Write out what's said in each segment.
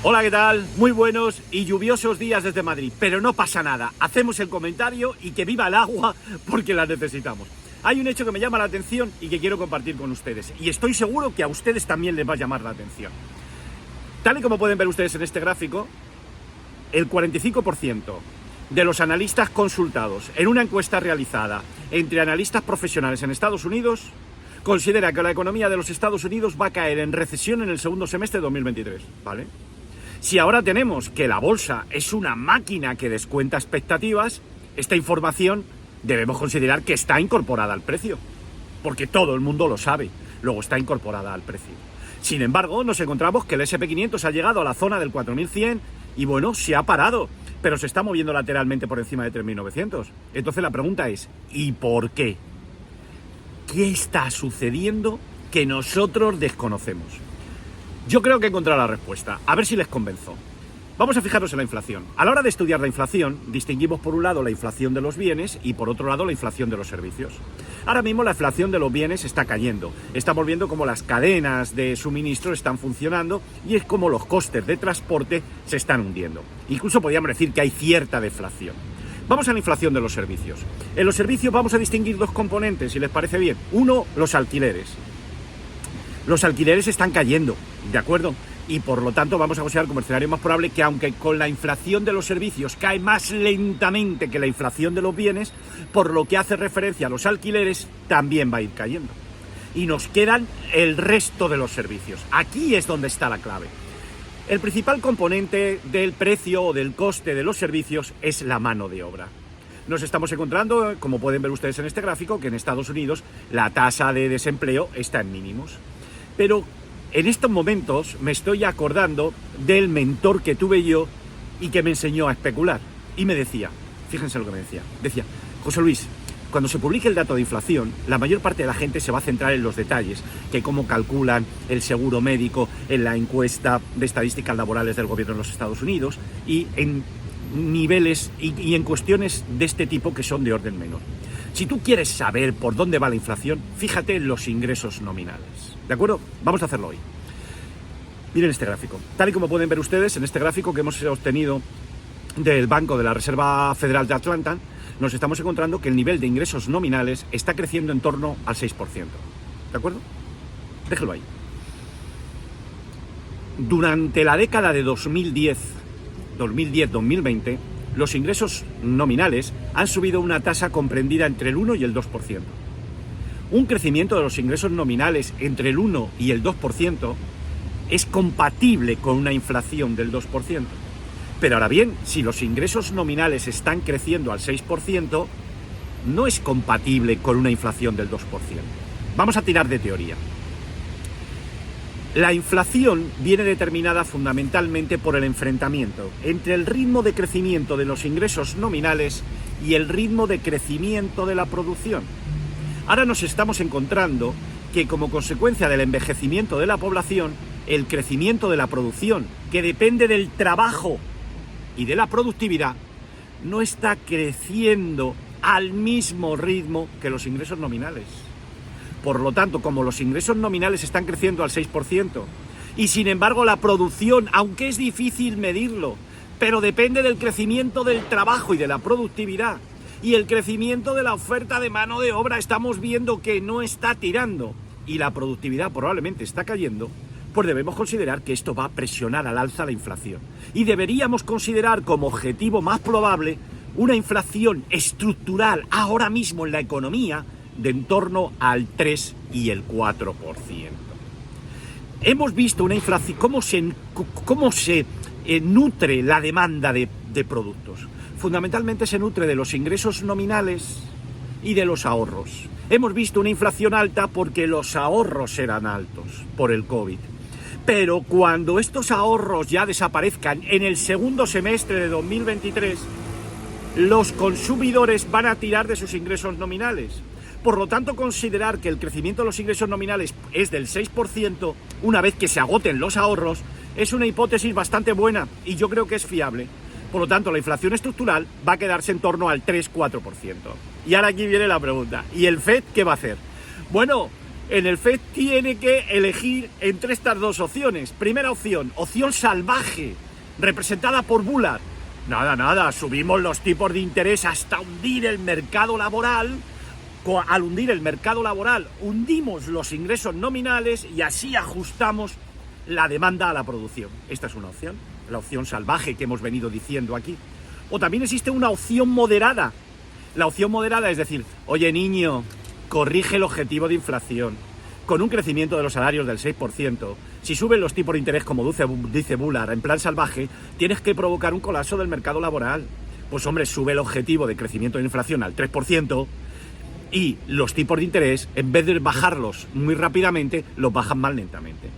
Hola, ¿qué tal? Muy buenos y lluviosos días desde Madrid, pero no pasa nada. Hacemos el comentario y que viva el agua porque la necesitamos. Hay un hecho que me llama la atención y que quiero compartir con ustedes. Y estoy seguro que a ustedes también les va a llamar la atención. Tal y como pueden ver ustedes en este gráfico, el 45% de los analistas consultados en una encuesta realizada entre analistas profesionales en Estados Unidos considera que la economía de los Estados Unidos va a caer en recesión en el segundo semestre de 2023, ¿vale? Si ahora tenemos que la bolsa es una máquina que descuenta expectativas, esta información debemos considerar que está incorporada al precio, porque todo el mundo lo sabe, luego está incorporada al precio. Sin embargo, nos encontramos que el S&P 500 ha llegado a la zona del 4100 y bueno, se ha parado, pero se está moviendo lateralmente por encima de 3900. Entonces la pregunta es, ¿y por qué? ¿Qué está sucediendo que nosotros desconocemos? Yo creo que he encontrado la respuesta. A ver si les convenzo. Vamos a fijarnos en la inflación. A la hora de estudiar la inflación, distinguimos por un lado la inflación de los bienes y por otro lado la inflación de los servicios. Ahora mismo la inflación de los bienes está cayendo. Estamos viendo cómo las cadenas de suministro están funcionando y es como los costes de transporte se están hundiendo. Incluso podríamos decir que hay cierta deflación. Vamos a la inflación de los servicios. En los servicios vamos a distinguir dos componentes, si les parece bien. Uno, los alquileres. Los alquileres están cayendo, ¿de acuerdo? Y por lo tanto vamos a considerar como escenario más probable que aunque con la inflación de los servicios cae más lentamente que la inflación de los bienes, por lo que hace referencia a los alquileres, también va a ir cayendo. Y nos quedan el resto de los servicios. Aquí es donde está la clave. El principal componente del precio o del coste de los servicios es la mano de obra. Nos estamos encontrando, como pueden ver ustedes en este gráfico, que en Estados Unidos la tasa de desempleo está en mínimos. Pero en estos momentos me estoy acordando del mentor que tuve yo y que me enseñó a especular. Y me decía, fíjense lo que me decía, José Luis, cuando se publique el dato de inflación, la mayor parte de la gente se va a centrar en los detalles, que cómo calculan el seguro médico en la encuesta de estadísticas laborales del gobierno de los Estados Unidos y en niveles y en cuestiones de este tipo que son de orden menor. Si tú quieres saber por dónde va la inflación, fíjate en los ingresos nominales. ¿De acuerdo? Vamos a hacerlo hoy. Miren este gráfico. Tal y como pueden ver ustedes en este gráfico que hemos obtenido del Banco de la Reserva Federal de Atlanta, nos estamos encontrando que el nivel de ingresos nominales está creciendo en torno al 6%. ¿De acuerdo? Déjelo ahí. Durante la década de 2010-2020, los ingresos nominales han subido una tasa comprendida entre el 1 y el 2%. Un crecimiento de los ingresos nominales entre el 1 y el 2% es compatible con una inflación del 2%. Pero ahora bien, si los ingresos nominales están creciendo al 6%, no es compatible con una inflación del 2%. Vamos a tirar de teoría. La inflación viene determinada fundamentalmente por el enfrentamiento entre el ritmo de crecimiento de los ingresos nominales y el ritmo de crecimiento de la producción. Ahora nos estamos encontrando que como consecuencia del envejecimiento de la población, el crecimiento de la producción, que depende del trabajo y de la productividad, no está creciendo al mismo ritmo que los ingresos nominales. Por lo tanto, como los ingresos nominales están creciendo al 6%, y sin embargo la producción, aunque es difícil medirlo, pero depende del crecimiento del trabajo y de la productividad, y el crecimiento de la oferta de mano de obra estamos viendo que no está tirando, y la productividad probablemente está cayendo, pues debemos considerar que esto va a presionar al alza la inflación. Y deberíamos considerar como objetivo más probable una inflación estructural ahora mismo en la economía de en torno al 3 y el 4%. Hemos visto una inflación, cómo se nutre la demanda de productos. Fundamentalmente se nutre de los ingresos nominales y de los ahorros. Hemos visto una inflación alta porque los ahorros eran altos por el COVID. Pero cuando estos ahorros ya desaparezcan en el segundo semestre de 2023, los consumidores van a tirar de sus ingresos nominales. Por lo tanto, considerar que el crecimiento de los ingresos nominales es del 6% una vez que se agoten los ahorros es una hipótesis bastante buena y yo creo que es fiable. Por lo tanto, la inflación estructural va a quedarse en torno al 3-4%. Y ahora aquí viene la pregunta. ¿Y el FED qué va a hacer? Bueno, en el FED tiene que elegir entre estas dos opciones. Primera opción, opción salvaje, representada por Bullard. Nada, subimos los tipos de interés hasta hundir el mercado laboral. Al hundir el mercado laboral, hundimos los ingresos nominales y así ajustamos la demanda a la producción. Esta es una opción, la opción salvaje que hemos venido diciendo aquí. O también existe una opción moderada. La opción moderada es decir, oye niño, corrige el objetivo de inflación. Con un crecimiento de los salarios del 6%, si suben los tipos de interés, como dice Bullard, en plan salvaje, tienes que provocar un colapso del mercado laboral. Pues hombre, sube el objetivo de crecimiento de inflación al 3% y los tipos de interés, en vez de bajarlos muy rápidamente, los bajan más lentamente.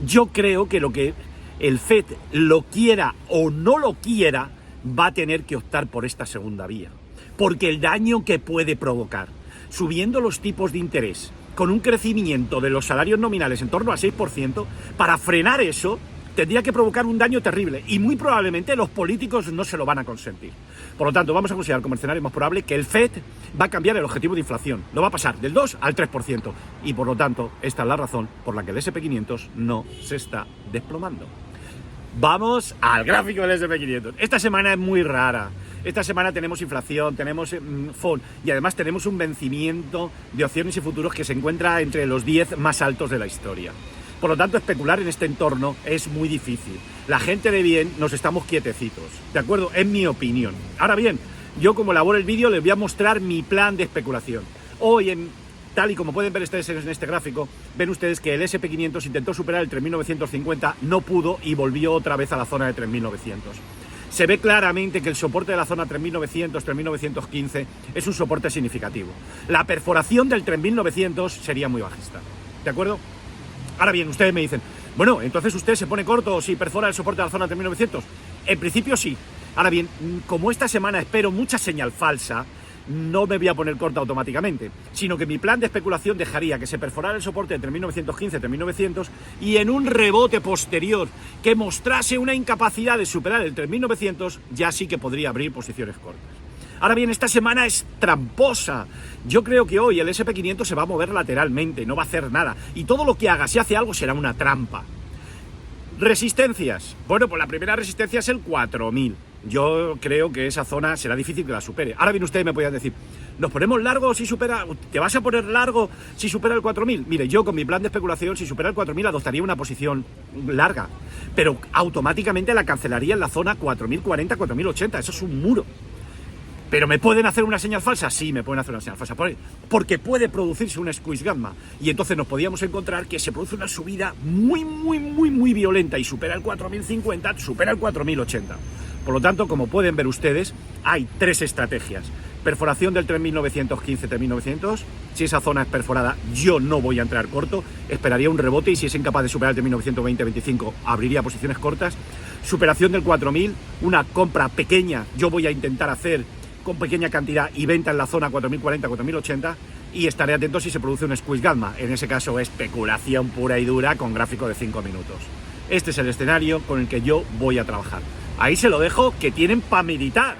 Yo creo que lo que el FED lo quiera o no lo quiera, va a tener que optar por esta segunda vía. Porque el daño que puede provocar, subiendo los tipos de interés, con un crecimiento de los salarios nominales en torno al 6%, para frenar eso, tendría que provocar un daño terrible y muy probablemente los políticos no se lo van a consentir. Por lo tanto, vamos a considerar como escenario más probable que el FED va a cambiar el objetivo de inflación. Lo va a pasar del 2 al 3%. Y por lo tanto, esta es la razón por la que el S&P500 no se está desplomando. Vamos al gráfico del S&P 500. Esta semana es muy rara. Esta semana tenemos inflación, tenemos FON y además tenemos un vencimiento de opciones y futuros que se encuentra entre los 10 más altos de la historia. Por lo tanto, especular en este entorno es muy difícil. La gente de bien nos estamos quietecitos, ¿de acuerdo? Es mi opinión. Ahora bien, yo como elaboro el vídeo les voy a mostrar mi plan de especulación. Hoy, tal y como pueden ver ustedes en este gráfico, ven ustedes que el S&P 500 intentó superar el 3.950, no pudo y volvió otra vez a la zona de 3.900. Se ve claramente que el soporte de la zona 3.900, 3.915 es un soporte significativo. La perforación del 3.900 sería muy bajista, ¿de acuerdo? Ahora bien, ustedes me dicen, bueno, entonces usted se pone corto si perfora el soporte de la zona 3.900. En principio sí. Ahora bien, como esta semana espero mucha señal falsa, no me voy a poner corto automáticamente, sino que mi plan de especulación dejaría que se perforara el soporte de 3.915, 3.900 y en un rebote posterior que mostrase una incapacidad de superar el 3.900, ya sí que podría abrir posiciones cortas. Ahora bien, esta semana es tramposa. Yo creo que hoy el S&P 500 se va a mover lateralmente, no va a hacer nada. Y todo lo que haga, si hace algo, será una trampa. Resistencias. Bueno, pues la primera resistencia es el 4.000. Yo creo que esa zona será difícil que la supere. Ahora bien, ustedes me podrían decir, ¿nos ponemos largo si supera? ¿Te vas a poner largo si supera el 4.000? Mire, yo con mi plan de especulación, si supera el 4.000, adoptaría una posición larga. Pero automáticamente la cancelaría en la zona 4.040, 4.080. Eso es un muro. ¿Pero me pueden hacer una señal falsa? Sí, me pueden hacer una señal falsa. Porque puede producirse una squeeze gamma. Y entonces nos podíamos encontrar que se produce una subida muy violenta y supera el 4.050, supera el 4.080. Por lo tanto, como pueden ver ustedes, hay tres estrategias. Perforación del 3.915, 3.900. Si esa zona es perforada, yo no voy a entrar corto. Esperaría un rebote y si es incapaz de superar el 3.920, 25, abriría posiciones cortas. Superación del 4.000, una compra pequeña, yo voy a intentar hacer con pequeña cantidad y venta en la zona 4.040, 4.080 y estaré atento si se produce un squeeze gamma. En ese caso, especulación pura y dura con gráfico de 5 minutos. Este es el escenario con el que yo voy a trabajar. Ahí se lo dejo, que tienen para meditar.